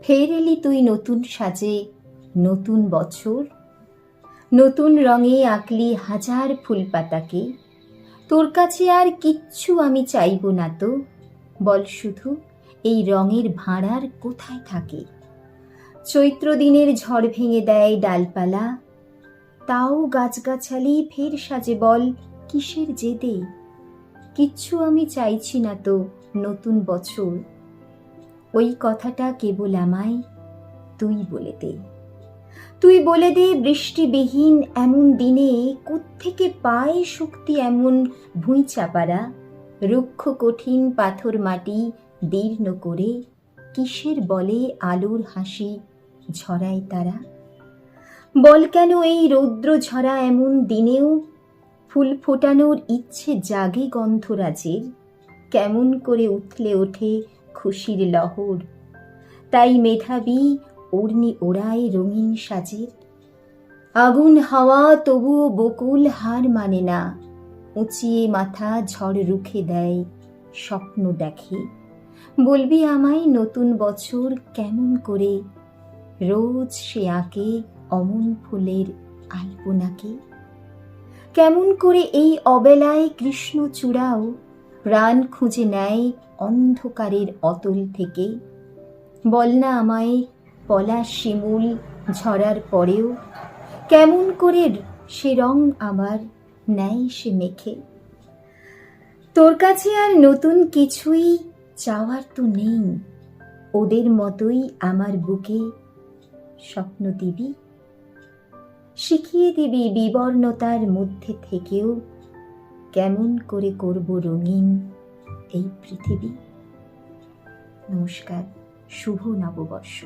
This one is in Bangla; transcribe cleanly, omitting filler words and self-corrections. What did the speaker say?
ফের এলি তুই নতুন সাজে, নতুন বছর, নতুন রঙে আঁকলি হাজার ফুল পাতাকে। তোর কাছে আর কিচ্ছু আমি চাইব না তো, বল শুধু এই রঙের ভাঁড়ার কোথায় থাকে। চৈত্র দিনের ঝড় ভেঙে দেয় ডালপালা, তাও গাছগাছালি ফের সাজে, বল কিসের জেদে। কিচ্ছু আমি চাইছি না তো নতুন বছর, ওই কথাটা কেবল আমায় তুই বলে দে। তুই বলে দে বৃষ্টিবিহীন এমন দিনে কোত্থেকে পায় শক্তি এমন ভুঁই চাপারা, রুক্ষ কঠিন পাথর মাটি দীর্ণ করে কিসের বলে আলোর হাসি ঝরায় তারা। বল কেন এই রৌদ্র ঝরা এমন দিনেও ফুল ফোটানোর ইচ্ছে জাগে গন্ধরাজের, কেমন করে উথলে ওঠে খুশির লহর, তাই মেধাবী ওড়নি ওড়ায় রঙিন সাজের। আগুন হাওয়া তবুও বকুল হার মানে না, উঁচিয়ে মাথা ঝড় রুখে দেয়, স্বপ্ন দেখে। বলবি আমায় নতুন বছর কেমন করে, রোজ সে আঁকে অমন ফুলের আলপনাকে। কেমন করে এই অবেলায় কৃষ্ণচূড়াও প্রাণ খুঁজে নেয় অন্ধকারের অতল থেকে। বল না আমায় পলাশ শিমুল ঝরার পরেও কেমন করে সে রং আমার নেয় সে মেখে। তোর কাছে আর নতুন কিছুই চাওয়ার তো নেই, ওদের মতোই আমার বুকে স্বপ্ন দিবি, শিখিয়ে দিবি বিবর্ণতার মধ্যে থেকেও কেমন করে করব রঙিন এই পৃথিবী। নমস্কার, শুভ নববর্ষ।